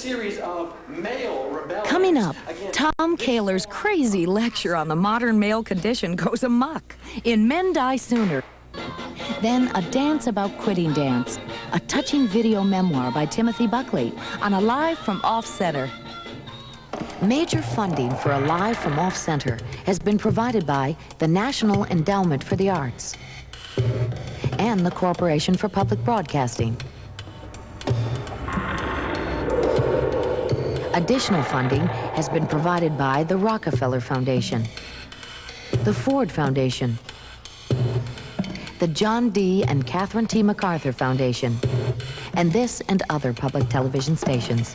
series of male rebellions. Coming up, Tom Kaler's crazy lecture on the modern male condition goes amok in Men Die Sooner. Then a dance about quitting dance, a touching video memoir by Timothy Buckley on a Live from Off-Center. Major funding for a Live from Off-Center has been provided by the National Endowment for the Arts and the Corporation for Public Broadcasting. Additional funding has been provided by the Rockefeller Foundation, the Ford Foundation, the John D. and Catherine T. MacArthur Foundation, and this and other public television stations.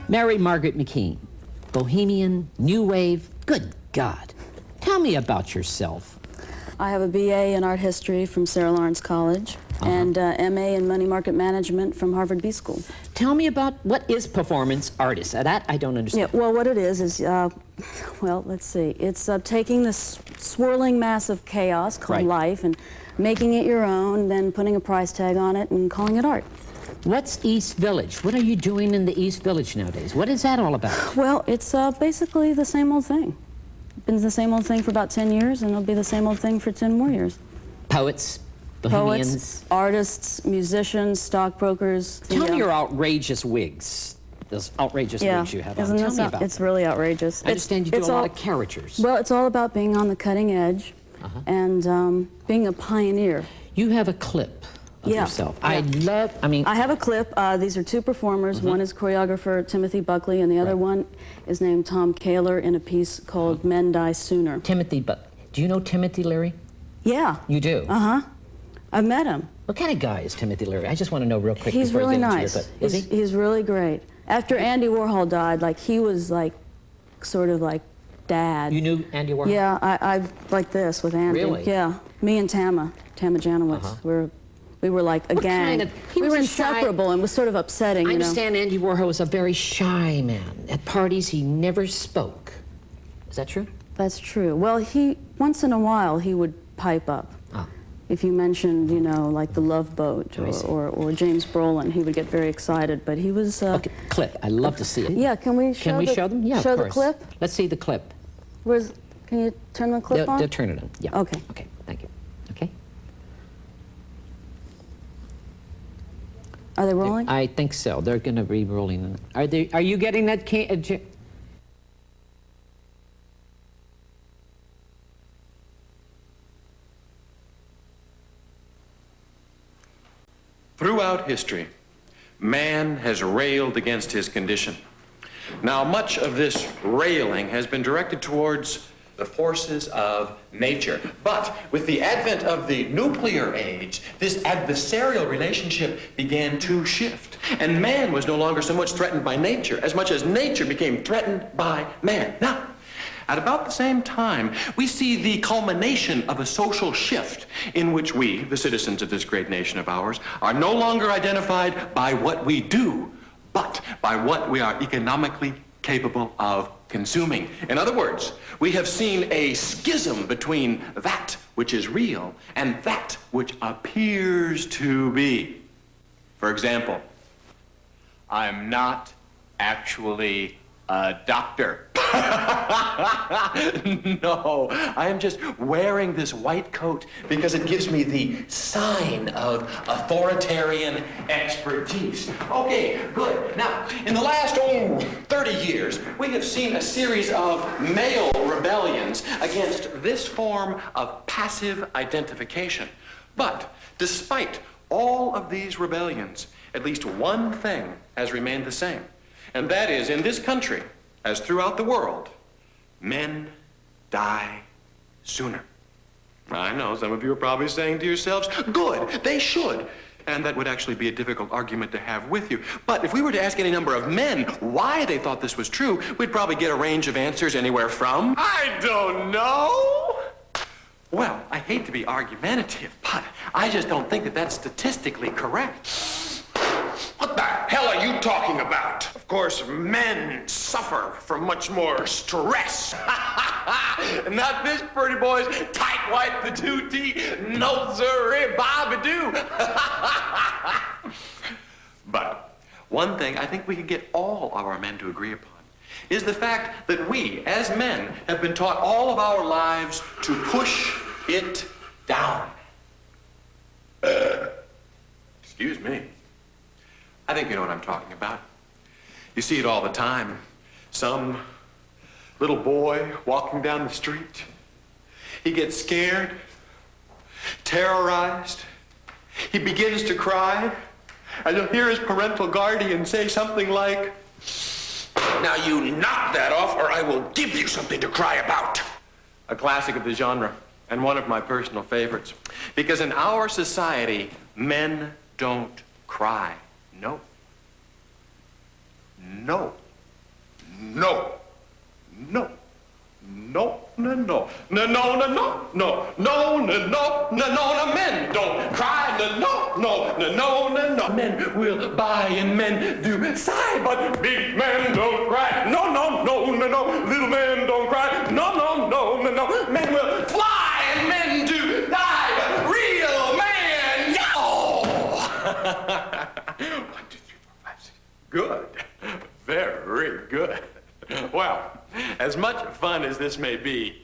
Mary Margaret McKean, Bohemian, New Wave, good God. Tell me about yourself. I have a BA in art history from Sarah Lawrence College and MA in money market management from Harvard B School. Tell me about what is performance artist. That I don't understand. Yeah, well, what it is, well, let's see. It's taking this swirling mass of chaos called life and making it your own, then putting a price tag on it and calling it art. What's East Village? What are you doing in the East Village nowadays? What is that all about? Well, it's basically the same old thing. Been the same old thing for about 10 years, and it'll be the same old thing for 10 more years. Poets, Bohemians. Poets, artists, musicians, stockbrokers. Tell me your outrageous wigs. Those outrageous wigs you have on. Tell me about It's really outrageous. I understand you do a lot of caricatures. Well, it's all about being on the cutting edge and being a pioneer. You have a clip of yourself. I have a clip. These are two performers. One is choreographer Timothy Buckley, and the other one is named Tom Kaler in a piece called Men Die Sooner. Do you know Timothy Leary? Yeah. You do? I've met him. What kind of guy is Timothy Leary? I just want to know real quick. He's before really I get into nice. your clip. Is he? He's really great. After Andy Warhol died, like, he was like, sort of like dad. You knew Andy Warhol? Yeah, I've like this with Andy. Really? Yeah. Me and Tama Janowitz, we were like a gang. We were inseparable and was sort of upsetting, I understand Andy Warhol was a very shy man. At parties, he never spoke. Is that true? That's true. Well, once in a while, he would pipe up. If you mentioned, like The Love Boat or James Brolin, he would get very excited, but he was... Okay, clip. I love to see it. Yeah, can we show them? Yeah, show of the clip? Let's see the clip. Can you turn the clip on? They'll turn it on, yeah. Okay. Okay, thank you. Okay. Are they rolling? I think so. They're going to be rolling. Are you getting that? Throughout history, man has railed against his condition. Now, much of this railing has been directed towards the forces of nature. But with the advent of the nuclear age, this adversarial relationship began to shift. And man was no longer so much threatened by nature as much as nature became threatened by man. Now, at about the same time, we see the culmination of a social shift in which we, the citizens of this great nation of ours, are no longer identified by what we do, but by what we are economically capable of consuming. In other words, we have seen a schism between that which is real and that which appears to be. For example, I'm not actually a doctor. No, I am just wearing this white coat because it gives me the sign of authoritarian expertise. Okay, good. Now, in the last 30 years, we have seen a series of male rebellions against this form of passive identification. But despite all of these rebellions, at least one thing has remained the same. And that is, in this country, as throughout the world, men die sooner. I know some of you are probably saying to yourselves, good, they should. And that would actually be a difficult argument to have with you. But if we were to ask any number of men why they thought this was true, we'd probably get a range of answers anywhere from, I don't know. Well, I hate to be argumentative, but I just don't think that that's statistically correct. What the hell are you talking about? Of course, men suffer from much more stress. Not this pretty boy's tight white patootie, no siree, bobby-doo. But one thing I think we can get all of our men to agree upon is the fact that we, as men, have been taught all of our lives to push it down. Excuse me. I think you know what I'm talking about. You see it all the time. Some little boy walking down the street. He gets scared, terrorized. He begins to cry, and you'll hear his parental guardian say something like, Now you knock that off or I will give you something to cry about. a classic of the genre, and one of my personal favorites. Because in our society, men don't cry. No. No. No. No. No, no, no, no, no, no, no, no, no, no, no, no, no, men don't cry, no, no, no, no, no, no, men will buy and men do sigh, but big men don't cry, no, no, no, no, no, little men don't cry, no, no, no, no, no, men will fly and men do die, but real men, yo! 1, 2, 3, 4, 5, 6. Good. Very good. Well, as much fun as this may be,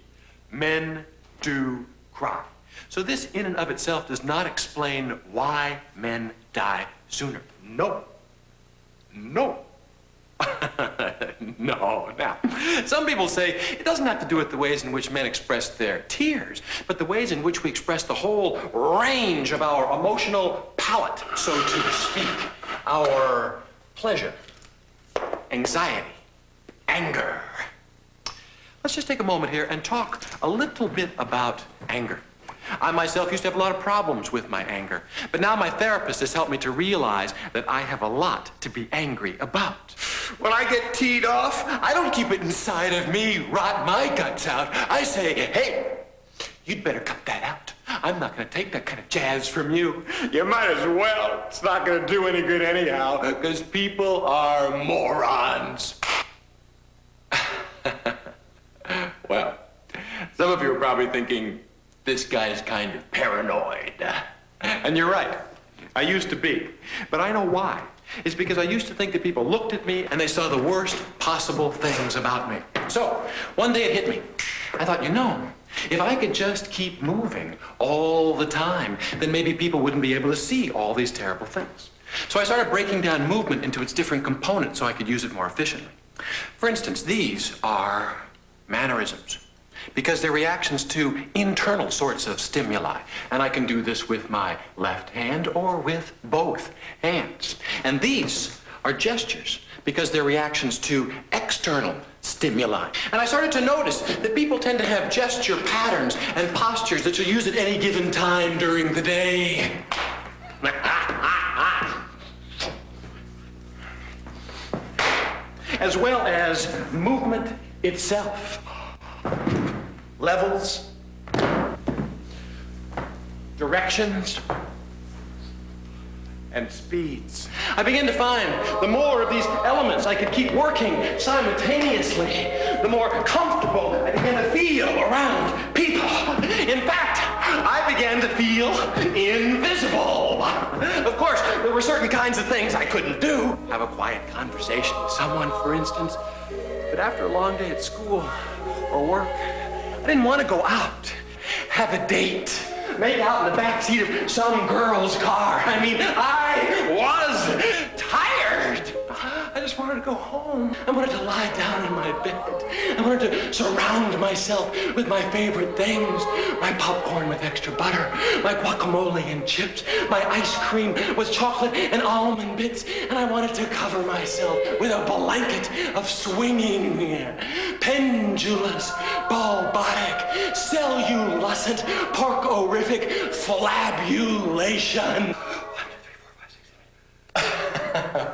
men do cry. So this in and of itself does not explain why men die sooner. No. No. No. Now, some people say it doesn't have to do with the ways in which men express their tears, but the ways in which we express the whole range of our emotional palette, so to speak. Our pleasure, anxiety, anger. Let's just take a moment here and talk a little bit about anger. I myself used to have a lot of problems with my anger, but now my therapist has helped me to realize that I have a lot to be angry about. When I get teed off, I don't keep it inside of me, rot my guts out. I say, hey, you'd better cut that out. I'm not going to take that kind of jazz from you. You might as well. It's not going to do any good anyhow, because people are morons. Well, some of you are probably thinking, this guy's kind of paranoid. And you're right. I used to be. But I know why. It's because I used to think that people looked at me and they saw the worst possible things about me. So, one day it hit me. I thought, you know, if I could just keep moving all the time, then maybe people wouldn't be able to see all these terrible things. So I started breaking down movement into its different components so I could use it more efficiently. For instance, these are mannerisms, because they're reactions to internal sorts of stimuli. And I can do this with my left hand or with both hands. And these are gestures, because they're reactions to external stimuli. And I started to notice that people tend to have gesture patterns and postures that you use at any given time during the day. As well as movement itself. Levels, directions, and speeds. I began to find the more of these elements I could keep working simultaneously, the more comfortable I began to feel around people. In fact, I began to feel invisible. Of course, there were certain kinds of things I couldn't do. Have a quiet conversation with someone, for instance. But after a long day at school or work, I didn't want to go out, have a date, make out in the backseat of some girl's car. I mean, I was tired. I just wanted to go home. I wanted to lie down in my bed. I wanted to surround myself with my favorite things. My popcorn with extra butter, my guacamole and chips, my ice cream with chocolate and almond bits, and I wanted to cover myself with a blanket of swinging, pendulous, bulbotic, celluluscent, porkorific flabulation. 1, 2, 3,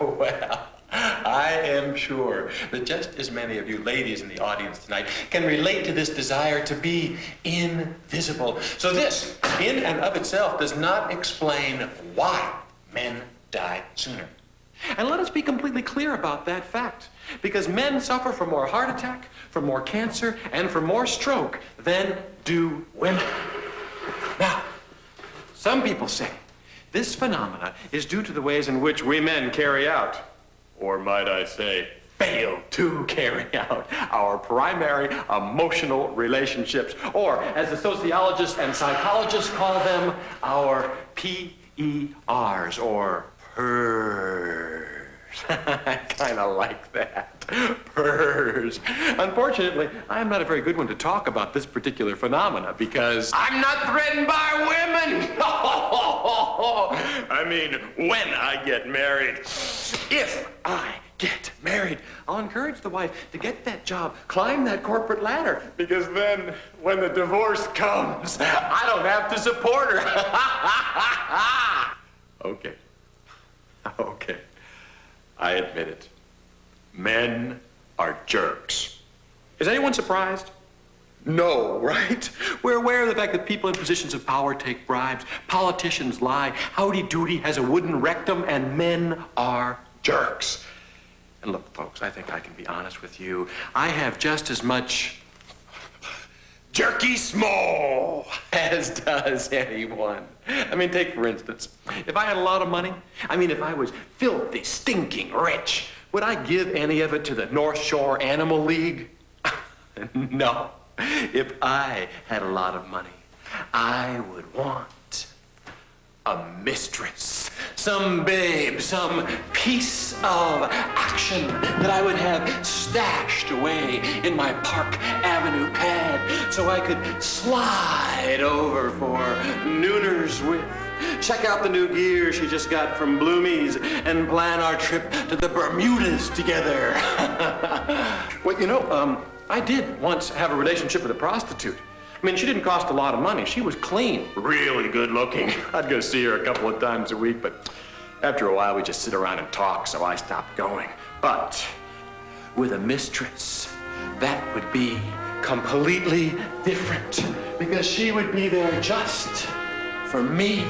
Well, I am sure that just as many of you ladies in the audience tonight can relate to this desire to be invisible. So this, in and of itself, does not explain why men die sooner. And let us be completely clear about that fact, because men suffer from more heart attack, from more cancer, and from more stroke than do women. Now, some people say this phenomena is due to the ways in which we men carry out, or might I say, fail to carry out our primary emotional relationships, or as the sociologists and psychologists call them, our PERs, or PERs. I kind of like that. PERs. Unfortunately, I'm not a very good one to talk about this particular phenomena because I'm not threatened by women. I mean, when I get married, if I get married, I'll encourage the wife to get that job, climb that corporate ladder, because then when the divorce comes, I don't have to support her. Okay. Okay. I admit it. Men are jerks. Is anyone surprised? No, right? We're aware of the fact that people in positions of power take bribes, politicians lie, Howdy Doody has a wooden rectum, and men are jerks. And look, folks, I think I can be honest with you. I have just as much jerky small as does anyone. I mean, take for instance, if I had a lot of money, if I was filthy, stinking rich, would I give any of it to the North Shore Animal League? No. If I had a lot of money, I would want a mistress, some babe, some piece of action that I would have stashed away in my Park Avenue pad so I could slide over for nooners with, check out the new gear she just got from Bloomies, and plan our trip to the Bermudas together. Well, I did once have a relationship with a prostitute. She didn't cost a lot of money. She was clean, really good looking. I'd go see her a couple of times a week, but after a while, we just sit around and talk, so I stopped going. But with a mistress, that would be completely different, because she would be there just for me,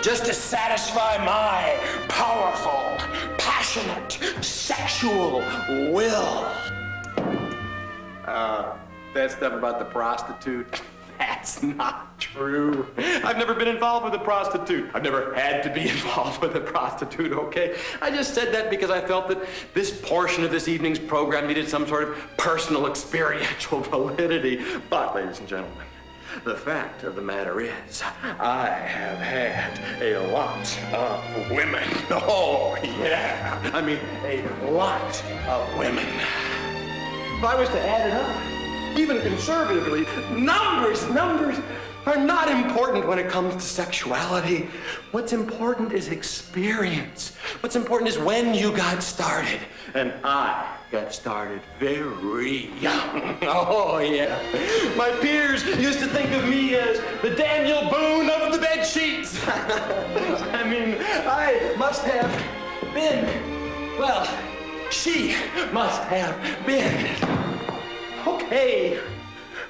just to satisfy my powerful, passionate, sexual will. That stuff about the prostitute, that's not true. I've never been involved with a prostitute. I've never had to be involved with a prostitute, okay? I just said that because I felt that this portion of this evening's program needed some sort of personal experiential validity. But, ladies and gentlemen, the fact of the matter is, I have had a lot of women. Oh, yeah. A lot of women. If I was to add it up, even conservatively, numbers are not important when it comes to sexuality. What's important is experience. What's important is when you got started. And I got started very young. Oh, yeah. My peers used to think of me as the Daniel Boone of the bed sheets. I must have been, she must have been. Okay,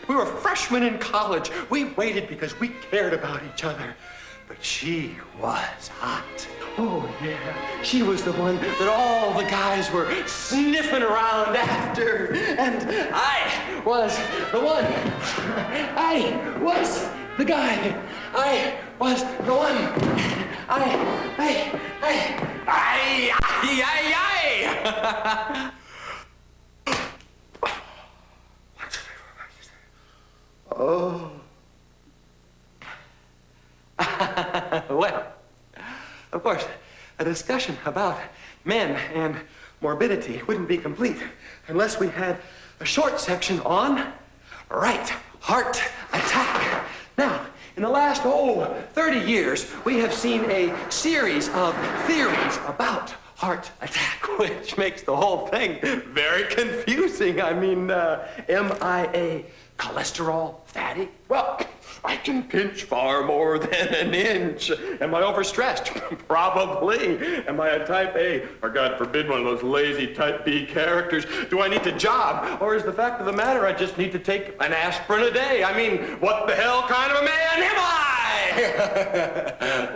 we were freshmen in college. We waited because we cared about each other. But she was hot. Oh, yeah. She was the one that all the guys were sniffing around after. And I was the one. I was the guy. I was the one. Oh. Well, of course, a discussion about men and morbidity wouldn't be complete unless we had a short section on right heart attack. Now, in the last, 30 years, we have seen a series of theories about heart attack, which makes the whole thing very confusing. Am I a cholesterol fatty? Well, I can pinch far more than an inch. Am I overstressed? Probably. Am I a type A? Or God forbid, one of those lazy type B characters? Do I need to jog? Or is the fact of the matter I just need to take an aspirin a day? I mean, what the hell kind of a man am I?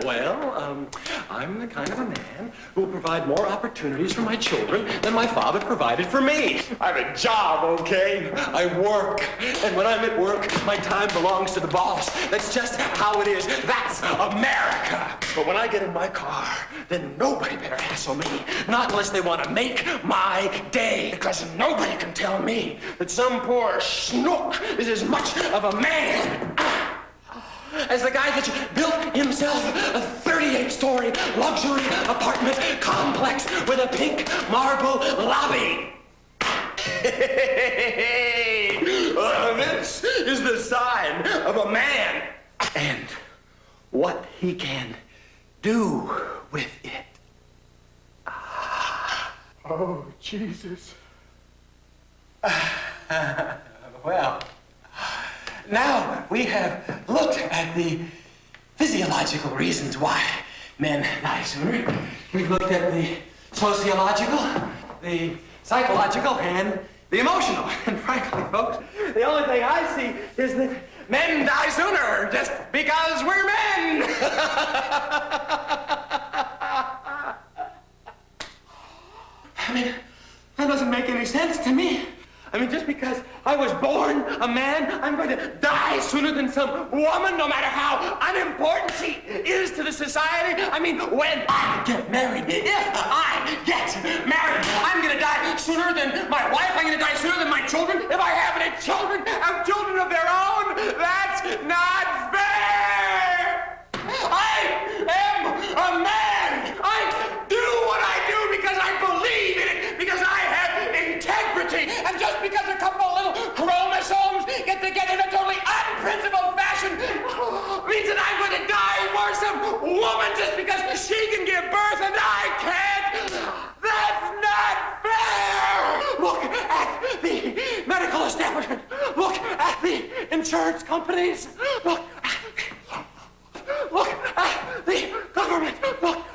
Well, I'm the kind of a man who will provide more opportunities for my children than my father provided for me. I have a job, okay? I work. And when I'm at work, my time belongs to the boss. That's just how it is. That's America. But when I get in my car, then nobody better hassle me. Not unless they want to make my day. Because nobody can tell me that some poor schnook is as much of a man as the guy that built himself a 38-story luxury apartment complex with a pink marble lobby. This is the sign of a man and what he can do with it. Oh, Jesus. Well, now we have looked at the physiological reasons why men die sooner. We've looked at the sociological, the psychological, and the emotional. And frankly, folks, the only thing I see is that men die sooner just because we're men. I mean, that doesn't make any sense to me. I mean, just because I was born a man, I'm going to die sooner than some woman, no matter how unimportant she is to the society. I mean, when I get married, if I get married, I'm going to die sooner than my wife. I'm going to die sooner than my children. If I have any children, have children of their own, that's not fair. I am a man. I do what I do because I believe in it, because I have integrity. And just because a couple of little chromosomes get together in a totally unprincipled fashion means that I'm going to die for some woman just because she can give birth and I can't. That's not fair. Look at the medical establishment. Look at the insurance companies. Look at the government. Look at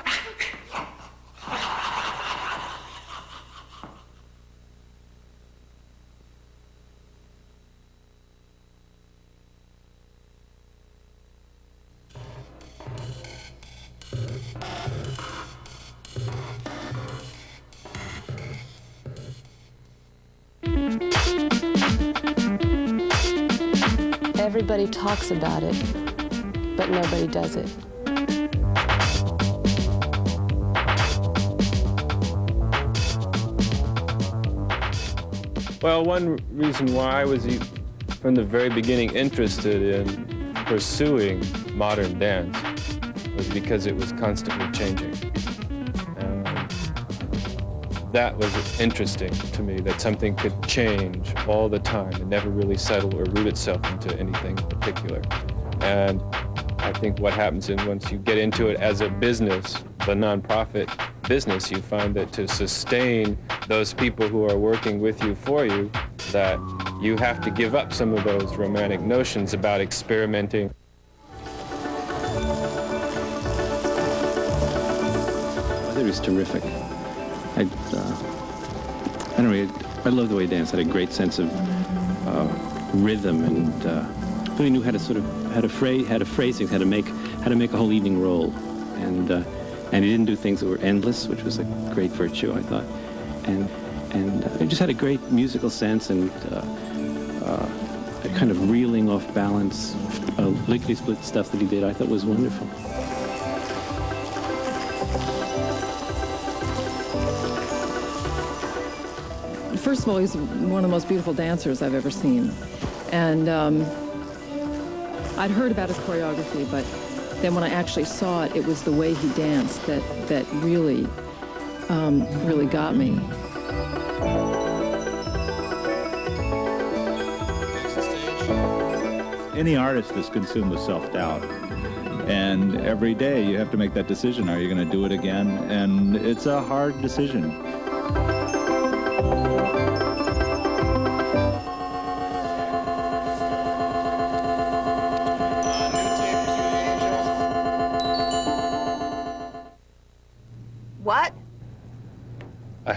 Everybody talks about it, but nobody does it. Well, one reason why I was from the very beginning interested in pursuing modern dance was because it was constantly changing. That was interesting to me, that something could change all the time and never really settle or root itself into anything particular. And I think what happens once you get into it as a business, the nonprofit business, you find that to sustain those people who are working with you for you, that you have to give up some of those romantic notions about experimenting. I thought it was terrific. I love the way he danced. Had a great sense of rhythm, and he knew how to sort of how to phrase things, how to make a whole evening roll, and he didn't do things that were endless, which was a great virtue, I thought, and he just had a great musical sense and a kind of reeling off balance, lickety-split stuff that he did. I thought was wonderful. First of all, he's one of the most beautiful dancers I've ever seen. And I'd heard about his choreography, but then when I actually saw it, it was the way he danced that really, really got me. Any artist is consumed with self-doubt. And every day you have to make that decision. Are you going to do it again? And it's a hard decision.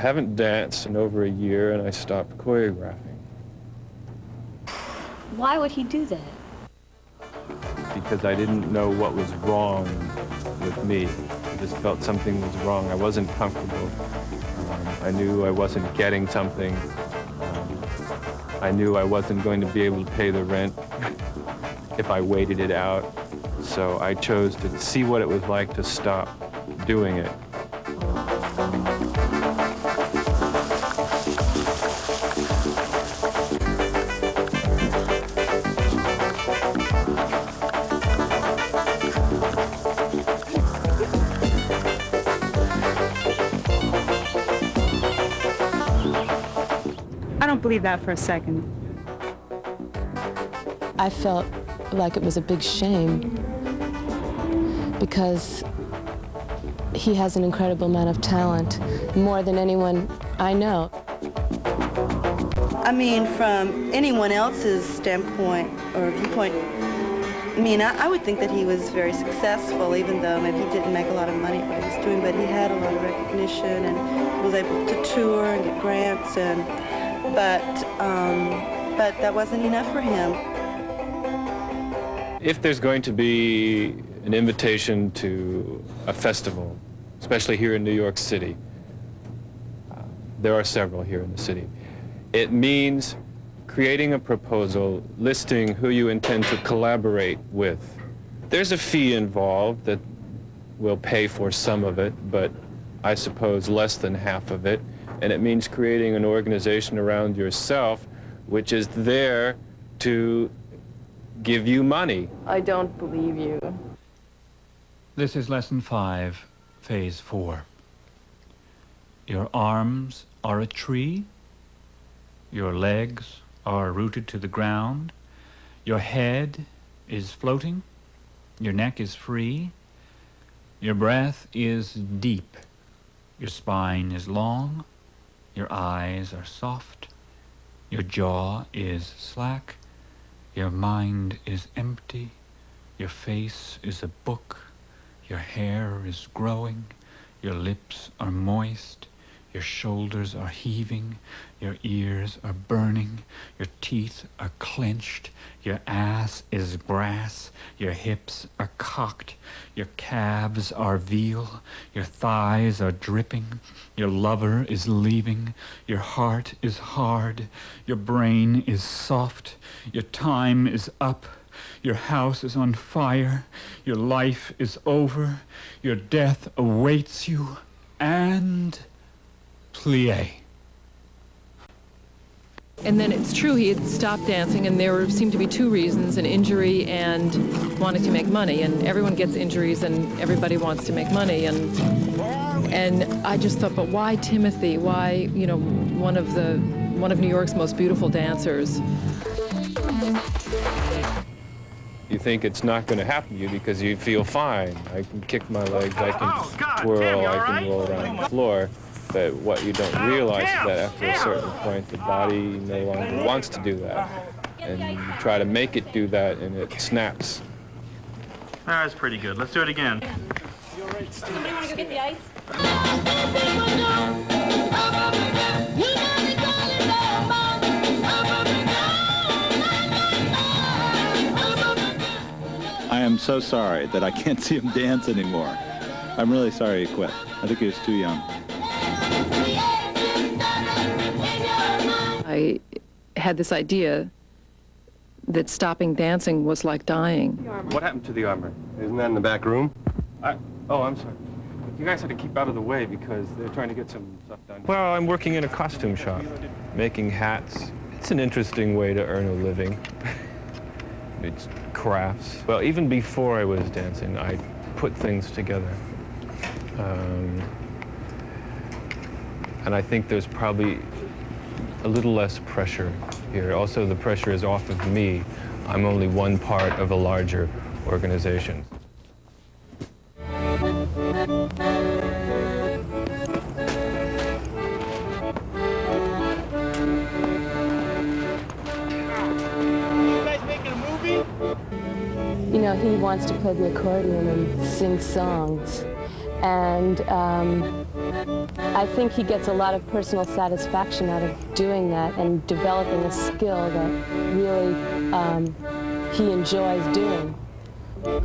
haven't danced in over a year, and I stopped choreographing. Why would he do that? Because I didn't know what was wrong with me. I just felt something was wrong. I wasn't comfortable. I knew I wasn't getting something. I knew I wasn't going to be able to pay the rent if I waited it out. So I chose to see what it was like to stop doing it. I don't believe that for a second. I felt like it was a big shame because he has an incredible amount of talent, more than anyone I know. I mean, from anyone else's standpoint or viewpoint, I mean, I would think that he was very successful, even though maybe he didn't make a lot of money at what he was doing, but he had a lot of recognition and was able to tour and get grants, and but that wasn't enough for him. If there's going to be an invitation to a festival, especially here in New York City, there are several here in the city, it means creating a proposal listing who you intend to collaborate with. There's a fee involved that will pay for some of it, but I suppose less than half of it. And it means creating an organization around yourself which is there to give you money. I don't believe you. This is lesson 5, phase 4. Your arms are a tree. Your legs are rooted to the ground. Your head is floating. Your neck is free. Your breath is deep. Your spine is long. Your eyes are soft. Your jaw is slack. Your mind is empty. Your face is a book. Your hair is growing. Your lips are moist. Your shoulders are heaving. Your ears are burning. Your teeth are clenched. Your ass is brass. Your hips are cocked. Your calves are veal. Your thighs are dripping. Your lover is leaving. Your heart is hard. Your brain is soft. Your time is up. Your house is on fire. Your life is over. Your death awaits you. And plie. And then it's true he had stopped dancing, and there seemed to be 2 reasons, an injury and wanting to make money. And everyone gets injuries and everybody wants to make money. And I just thought, but why Timothy? Why, you know, one of New York's most beautiful dancers? You think it's not going to happen to you because you feel fine. I can kick my legs, I can twirl, I can roll around the floor. But what you don't realize is that after a certain point, the body no longer wants to do that. And you try to make it do that, and it snaps. That's pretty good. Let's do it again. Somebody want to go get the ice? I am so sorry that I can't see him dance anymore. I'm really sorry he quit. I think he was too young. I had this idea that stopping dancing was like dying. What happened to the armor? Isn't that in the back room? Oh, I'm sorry. You guys had to keep out of the way because they're trying to get some stuff done. Well, I'm working in a costume shop, making hats. It's an interesting way to earn a living. It's crafts. Well, even before I was dancing, I put things together. And I think there's probably a little less pressure here. Also, the pressure is off of me. I'm only one part of a larger organization. You know, he wants to play the accordion and sing songs. And I think he gets a lot of personal satisfaction out of doing that and developing a skill that really he enjoys doing.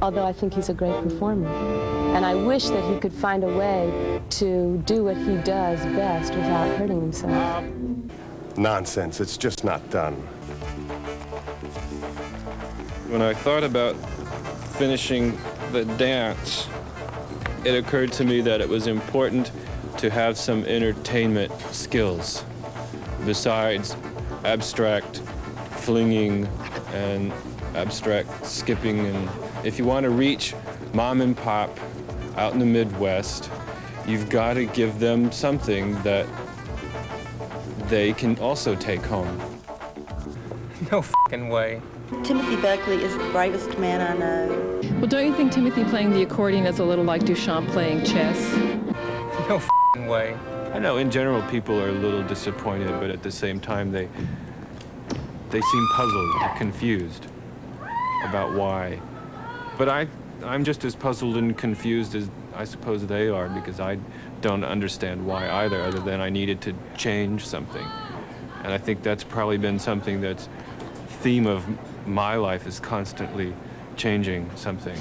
Although I think he's a great performer. And I wish that he could find a way to do what he does best without hurting himself. Nonsense. It's just not done. When I thought about finishing the dance, it occurred to me that it was important to have some entertainment skills besides abstract flinging and abstract skipping. And if you want to reach mom and pop out in the Midwest, you've got to give them something that they can also take home. No f***ing way. Timothy Beckley is the bravest man I know. Well, don't you think Timothy playing the accordion is a little like Duchamp playing chess? No f***ing way. I know in general people are a little disappointed, but at the same time they seem puzzled and confused about why. But I'm just as puzzled and confused as I suppose they are, because I don't understand why either, other than I needed to change something. And I think that's probably been something that's theme of my life, is constantly changing something.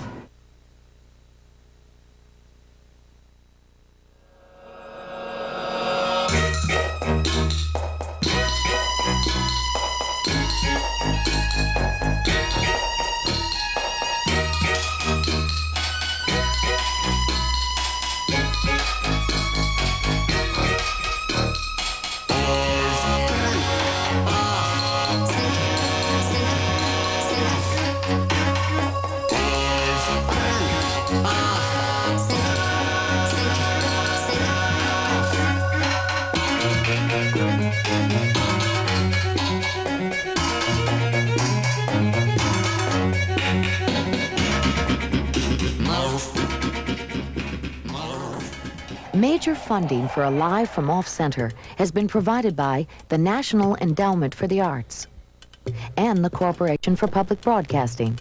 Major funding for Alive from Off Center has been provided by the National Endowment for the Arts and the Corporation for Public Broadcasting.